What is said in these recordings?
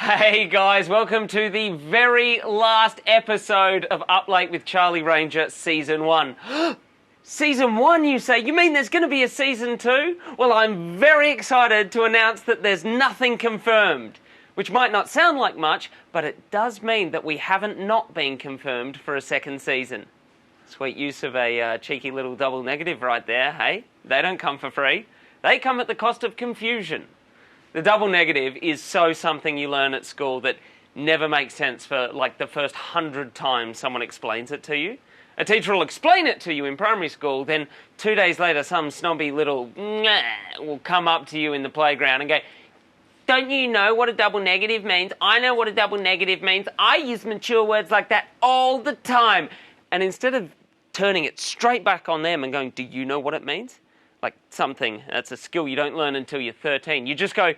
Hey guys, welcome to the very last episode of Uplate with Charlie Ranger Season 1. Season 1, you say? You mean there's going to be a Season 2? Well, I'm very excited to announce that there's nothing confirmed, which might not sound like much, but it does mean that we haven't not been confirmed for a second season. Sweet use of a cheeky little double negative right there, hey? They don't come for free. They come at the cost of confusion. The double negative is something you learn at school that never makes sense for like the first 100 times someone explains it to you. A teacher will explain it to you in primary school, then 2 days later some snobby little will come up to you in the playground and go, "Don't you know what a double negative means? I know what a double negative means. I use mature words like that all the time." And instead of turning it straight back on them and going, "Do you know what it means?" Like something, that's a skill you don't learn until you're 13. You just go,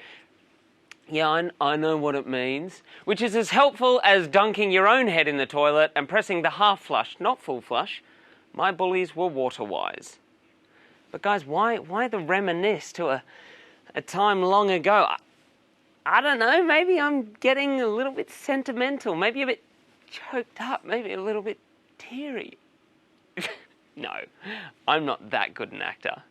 "Yeah, I know what it means," which is as helpful as dunking your own head in the toilet and pressing the half flush, not full flush. My bullies were water-wise. But guys, why the reminisce to a time long ago? I don't know, maybe I'm getting a little bit sentimental, maybe a bit choked up, maybe a little bit teary. No, I'm not that good an actor.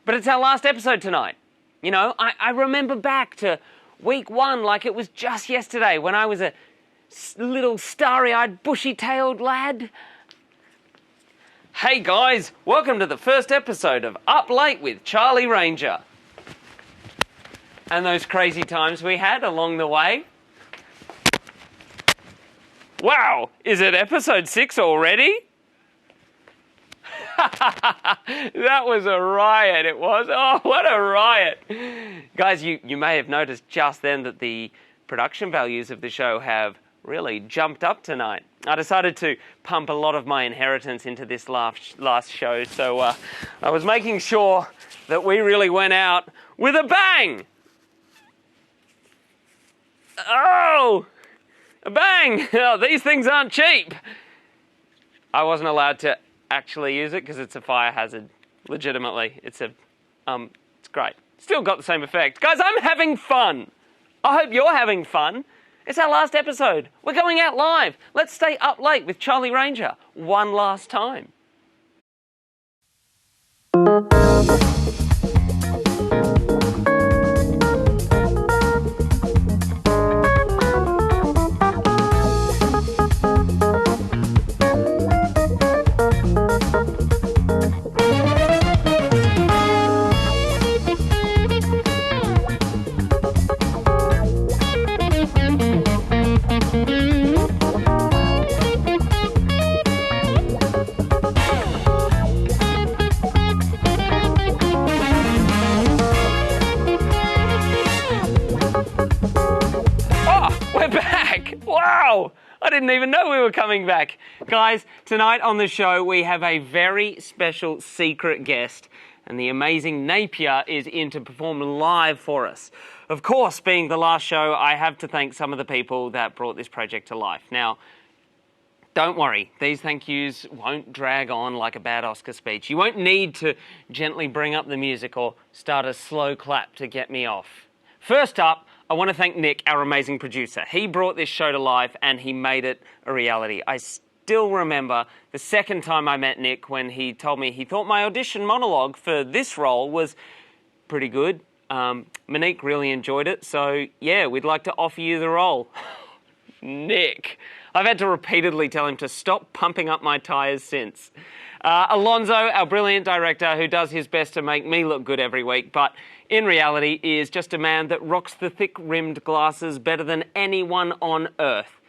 But it's our last episode tonight. You know, I remember back to week 1 like it was just yesterday when I was a little starry-eyed, bushy-tailed lad. Hey guys, welcome to the first episode of Up Late with Charlie Ranger. And those crazy times we had along the way. Wow, is it episode 6 already? That was a riot, it was. Oh, what a riot. Guys, you may have noticed just then that the production values of the show have really jumped up tonight. I decided to pump a lot of my inheritance into this last show, so I was making sure that we really went out with a bang. Oh, a bang. Oh, these things aren't cheap. I wasn't allowed to actually use it because it's a fire hazard. Legitimately, it's great. Still got the same effect. Guys, I'm having fun. I hope you're having fun. It's our last episode. We're going out live. Let's stay up late with Charlie Ranger one last time. Wow! I didn't even know we were coming back. Guys, tonight on the show we have a very special secret guest, and the amazing Napier is in to perform live for us. Of course, being the last show, I have to thank some of the people that brought this project to life. Now, don't worry, these thank yous won't drag on like a bad Oscar speech. You won't need to gently bring up the music or start a slow clap to get me off. First up, I want to thank Nick, our amazing producer. He brought this show to life and he made it a reality. I still remember the second time I met Nick when he told me he thought my audition monologue for this role was pretty good. Monique really enjoyed it, so yeah, we'd like to offer you the role. Nick. I've had to repeatedly tell him to stop pumping up my tyres since. Alonzo, our brilliant director, who does his best to make me look good every week, but in reality is just a man that rocks the thick-rimmed glasses better than anyone on earth.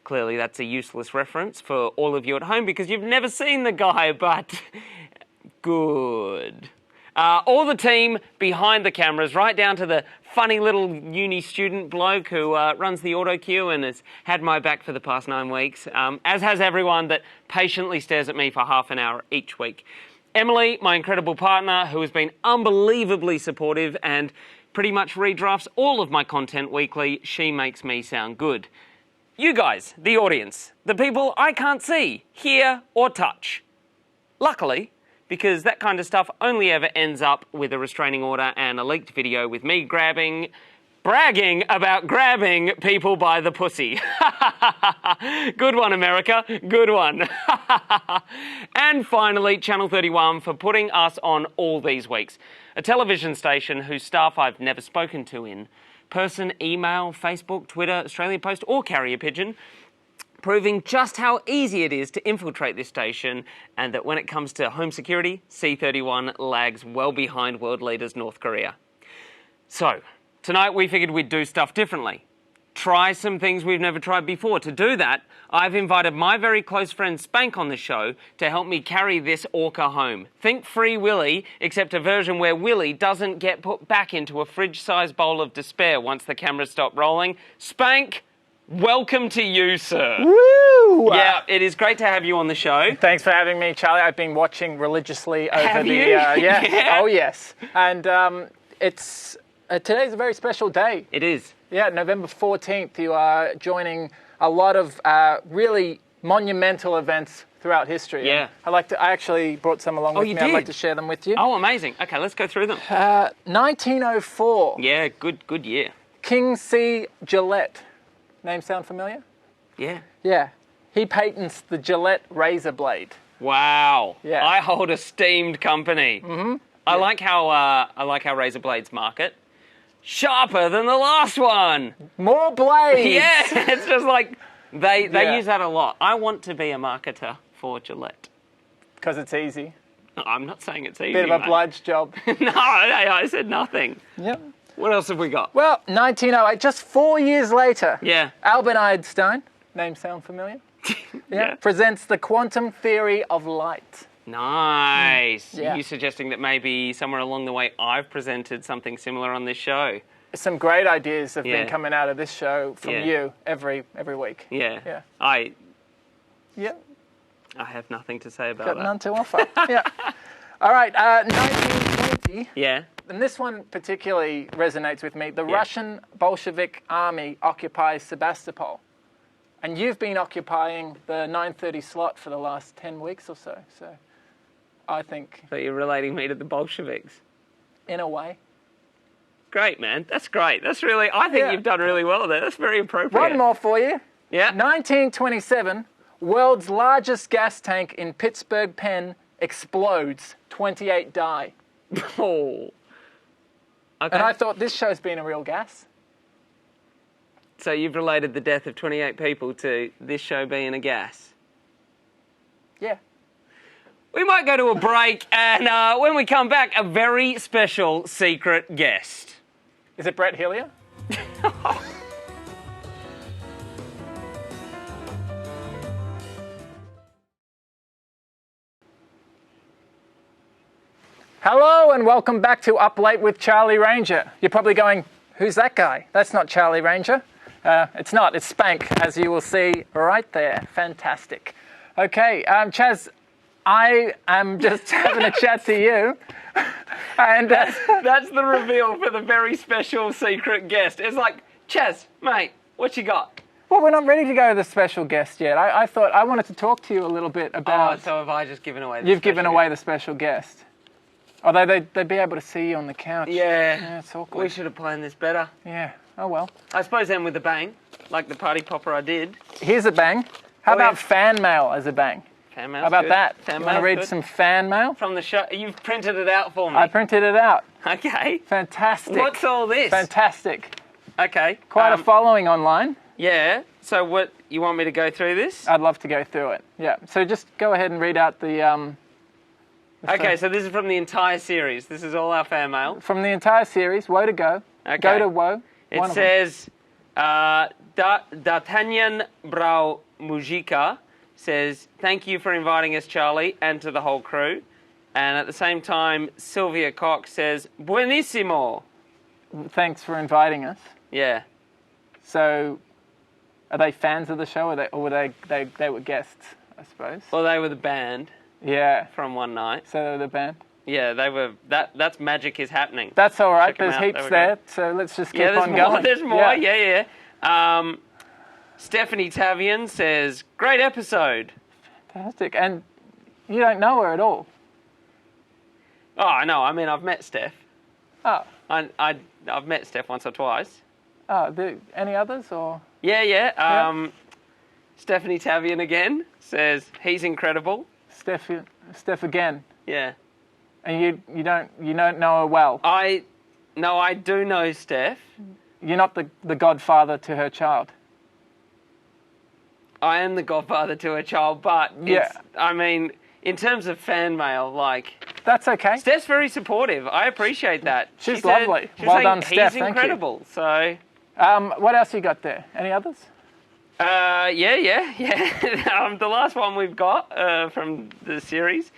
Clearly that's a useless reference for all of you at home because you've never seen the guy, but good. All the team behind the cameras, right down to the funny little uni student bloke who runs the auto queue and has had my back for the past 9 weeks, as has everyone that patiently stares at me for half an hour each week. Emily, my incredible partner, who has been unbelievably supportive and pretty much redrafts all of my content weekly. She makes me sound good. You guys, the audience, the people I can't see, hear or touch. Luckily, because that kind of stuff only ever ends up with a restraining order and a leaked video with me grabbing bragging about grabbing people by the pussy. Good one, America. Good one. And finally, Channel 31 for putting us on all these weeks. A television station whose staff I've never spoken to in person, email, Facebook, Twitter, Australian Post or Carrier Pigeon, proving just how easy it is to infiltrate this station and that when it comes to home security, C31 lags well behind world leaders North Korea. So, tonight we figured we'd do stuff differently. Try some things we've never tried before. To do that, I've invited my very close friend Spank on the show to help me carry this orca home. Think Free Willy, except a version where Willy doesn't get put back into a fridge-sized bowl of despair once the cameras stop rolling. Spank, welcome to you, sir. Woo! Yeah, it is great to have you on the show. Thanks for having me, Charlie. I've been watching religiously over Have the... you? Yeah. Oh, yes. And it's... today's a very special day. It is. Yeah, November 14th, you are joining a lot of really monumental events throughout history. Yeah. And I actually brought some along with you me. I'd did? like to share them with you. Oh, amazing. Okay, let's go through them. 1904. Yeah, good year. King C. Gillette. Name sound familiar? Yeah. Yeah. He patents the Gillette razor blade. Wow. Yeah. I hold a steamed company. Mm-hmm. I like how razor blades market. Sharper than the last one. More blades. Yeah, it's just like they Yeah. use that a lot. I want to be a marketer for Gillette. Because it's easy. I'm not saying it's easy. Bit of a mate. bludge job. No, I said nothing. Yep. What else have we got? Well, 1908, just 4 years later. Yeah. Albert Einstein, name sound familiar? Yeah. Presents the quantum theory of light. Nice. Yeah. You suggesting that maybe somewhere along the way I've presented something similar on this show? Some great ideas have Yeah. been coming out of this show from Yeah. you every week. Yeah. Yeah. I Yep. have nothing to say about Got that. none to offer. Yeah. All right, 1920. Yeah. And this one particularly resonates with me. The Yeah. Russian Bolshevik army occupies Sebastopol. And you've been occupying the 9:30 slot for the last 10 weeks or so. So I think, So you're relating me to the Bolsheviks. in a way. Great, man. That's great. That's really, I think Yeah. you've done really well there. That's very appropriate. One more for you. Yeah. 1927, world's largest gas tank in Pittsburgh, Penn explodes. 28 die. Oh. Okay. And I thought this show's been a real gas. So you've related the death of 28 people to this show being a gas. Yeah. We might go to a break, and when we come back, a very special secret guest. Is it Brett Hillier? Hello and welcome back to Uplate with Charlie Ranger. You're probably going, who's that guy? That's not Charlie Ranger. It's not, it's Spank, as you will see right there. Fantastic. Okay, Chaz, I am just having a chat to you. And That's the reveal for the very special secret guest. It's like, Chaz, mate, what you got? well, we're not ready to go to the special guest yet. I thought I wanted to talk to you a little bit about... Oh, so have I just given away the You've special given away the special guest. Although they'd be able to see you on the couch. Yeah. It's awkward. We should have planned this better. Yeah. Oh, well. I suppose then with a bang, like the party popper I did. Here's a bang. How Oh, about yeah. fan mail as a bang? Fan mail's How about good. that? Fan You want to mail's read good. some fan mail? From the show. You've printed it out for me. I printed it out. Okay. Fantastic. What's all this? Fantastic. Okay. Quite a following online. Yeah. So what, you want me to go through this? I'd love to go through it. Yeah. So just go ahead and read out the Okay, so this is from the entire series. This is all our fan mail. from the entire series, Woe to Go. Okay. Go to Woe. It One of them. says, D'Artagnan Brau Mujica says, thank you for inviting us, Charlie, and to the whole crew. And at the same time, Sylvia Cox says, buenissimo. Thanks for inviting us. Yeah. So, are they fans of the show, or were they were guests, I suppose? Well, they were the band Yeah. from one night. So they were the band. Yeah, they were. That's Magic is Happening. That's all right. Check 'em There's out. They heaps were there. good. So let's just keep Yeah, there's on more. going. There's more. Yeah. Stephanie Tavian says, great episode. Fantastic. And you don't know her at all. Oh, I know. I mean, I've met Steph. Oh. I've met Steph once or twice. Any others or? Yeah. Stephanie Tavian again says he's incredible. Steph again. Yeah. And you don't know her well. I do know Steph. You're not the godfather to her child. I am the godfather to her child, but I mean, in terms of fan mail, like... That's okay. Steph's very supportive. I appreciate that. She's lovely. Well done, Steph. He's incredible. Thank you. So... what else you got there? Any others? Yeah. The last one we've got from the series,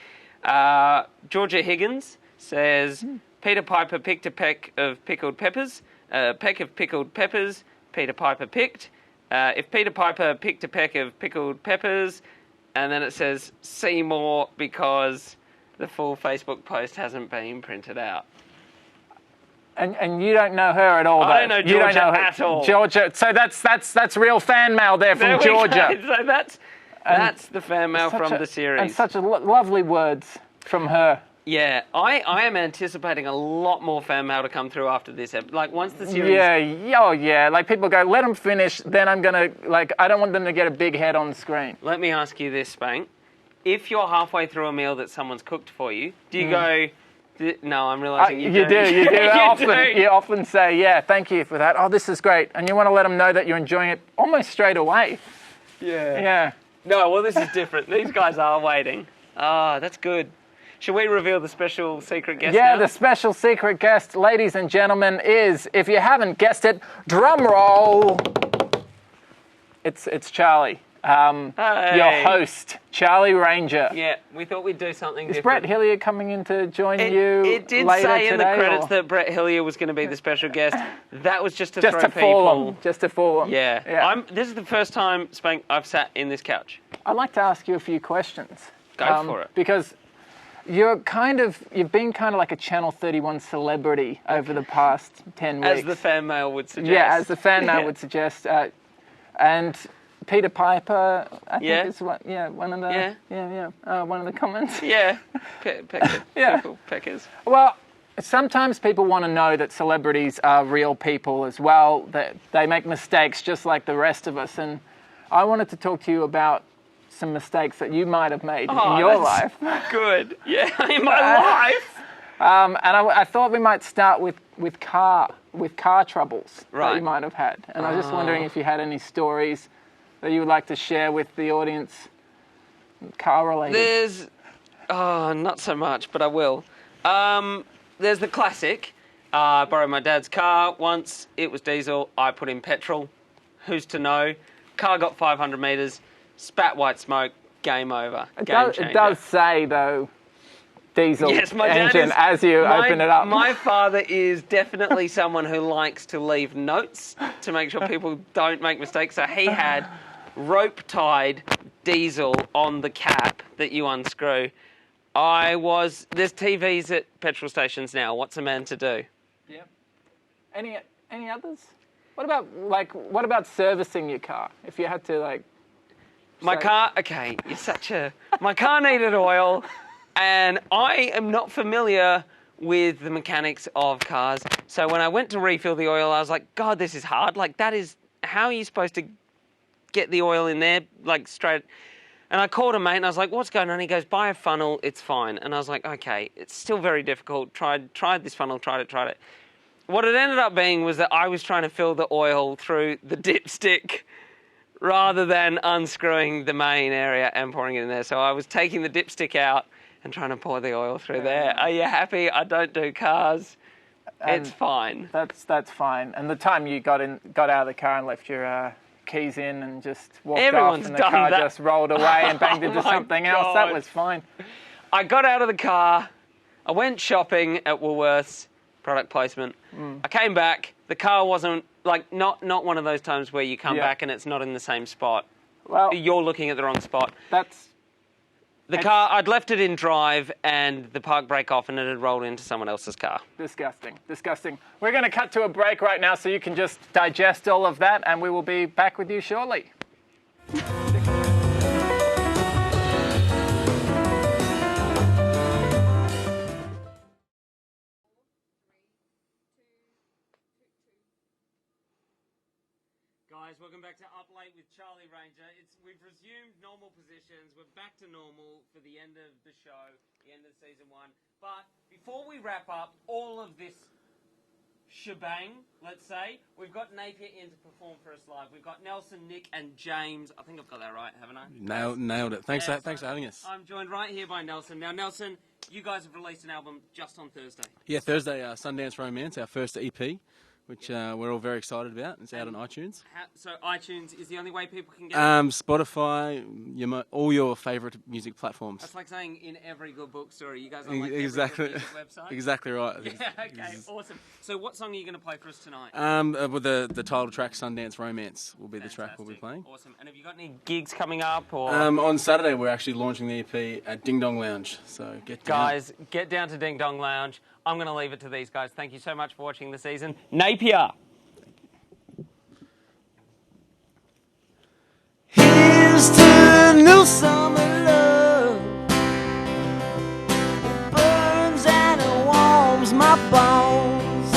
Georgia Higgins says, Peter Piper picked a peck of pickled peppers. A peck of pickled peppers, Peter Piper picked. If Peter Piper picked a peck of pickled peppers, and then it says, see more because the full Facebook post hasn't been printed out. And you don't know her at all, though. I don't know Georgia you don't know her at all. Georgia. So that's real fan mail there from Georgia. So that's the fan mail from the series. And such lovely words from her. Yeah, I am anticipating a lot more fan mail to come through after this episode. Like, once the series... Yeah. Like, people go, let them finish, then I'm going to... Like, I don't want them to get a big head on the screen. Let me ask you this, Spank. If you're halfway through a meal that someone's cooked for you, do you go... No, I'm realising you do. You do. You often say, yeah, thank you for that. Oh, this is great. And you want to let them know that you're enjoying it almost straight away. Yeah. No, well, this is different. These guys are waiting. Ah, that's good. Should we reveal the special secret guest now? The special secret guest, ladies and gentlemen, is, if you haven't guessed it, drum roll. It's Charlie. Your host, Charlie Ranger. Yeah, we thought we'd do something different. Is Brett Hillier coming in to join you It did later say in the today, credits or? that Brett Hillier was going to be the special guest. That was just to throw people... Just to fool them. Yeah. This is the first time, Spank, I've sat in this couch. I'd like to ask you a few questions. Go for it. Because... you've been kind of like a Channel 31 celebrity over the past 10 weeks. As the fan mail would suggest. Yeah, as the fan mail would suggest. And Peter Piper, I think is one of the one of the comments. Yeah, peckers. Well, sometimes people want to know that celebrities are real people as well. That they make mistakes just like the rest of us. And I wanted to talk to you about some mistakes that you might have made in your life. Good. Yeah, in my life. And I thought we might start with car troubles that you might have had. And I was just wondering if you had any stories that you would like to share with the audience, car related. There's, not so much, but I will. There's the classic. I borrowed my dad's car once. It was diesel. I put in petrol. Who's to know? Car got 500 metres. Spat white smoke, game over. Game changer. It does say, though, diesel engine as you open it up. My father is definitely someone who likes to leave notes to make sure people don't make mistakes. So he had rope-tied diesel on the cap that you unscrew. There's TVs at petrol stations now. What's a man to do? Yeah. Any others? What about servicing your car? If you had to, my car needed oil, and I am not familiar with the mechanics of cars. So when I went to refill the oil, I was like, God, this is hard. How are you supposed to get the oil in there, straight? And I called a mate, and I was like, what's going on? He goes, buy a funnel, it's fine. And I was like, okay, it's still very difficult. Tried this funnel, tried it. What it ended up being was that I was trying to fill the oil through the dipstick rather than unscrewing the main area and pouring it in there. So I was taking the dipstick out and trying to pour the oil through there. Are you happy? I don't do cars. It's fine. That's fine. And the time you got out of the car and left your keys in and just walked Everyone's off and the done car that. just rolled away and banged into something else, that was fine. I got out of the car. I went shopping at Woolworths, product placement. I came back. The car wasn't... not one of those times where you come back and it's not in the same spot. Well, you're looking at the wrong spot. The car, I'd left it in drive and the park brake off and it had rolled into someone else's car. Disgusting. We're going to cut to a break right now so you can just digest all of that, and we will be back with you shortly. guys. Welcome back to Up Late with Charlie Ranger. We've resumed normal positions. We're back to normal for the end of the show, the end of season 1. But before we wrap up all of this shebang, let's say, we've got Napier in to perform for us live. We've got Nelson, Nick, and James. I think I've got that right, haven't I? Nailed it. Thanks for having us. I'm joined right here by Nelson. Now, Nelson, you guys have released an album just on Thursday. Yeah, Thursday, Sundance Romance, our first EP, which we're all very excited about. It's out on iTunes. So iTunes is the only way people can get it? Spotify, all your favourite music platforms. That's like saying in every good bookstore. You guys on like Exactly. every good music website? Exactly right. Yeah, okay, awesome. So what song are you going to play for us tonight? With the title track, Sundance Romance, will be the track we'll be playing. Awesome. And have you got any gigs coming up? Or On Saturday, we're actually launching the EP at Ding Dong Lounge. So get down. Guys, get down to Ding Dong Lounge. I'm going to leave it to these guys. Thank you so much for watching the season. Napier! Here's to new summer love. It burns and it warms my bones.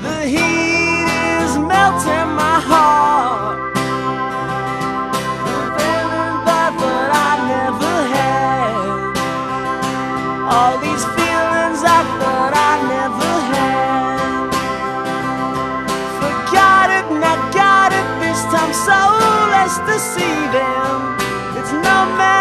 The heat is melting my heart. The very bad but I never had. All these feelings I thought I never had. Forgot it and I got it this time, so let's deceive him. It's no man.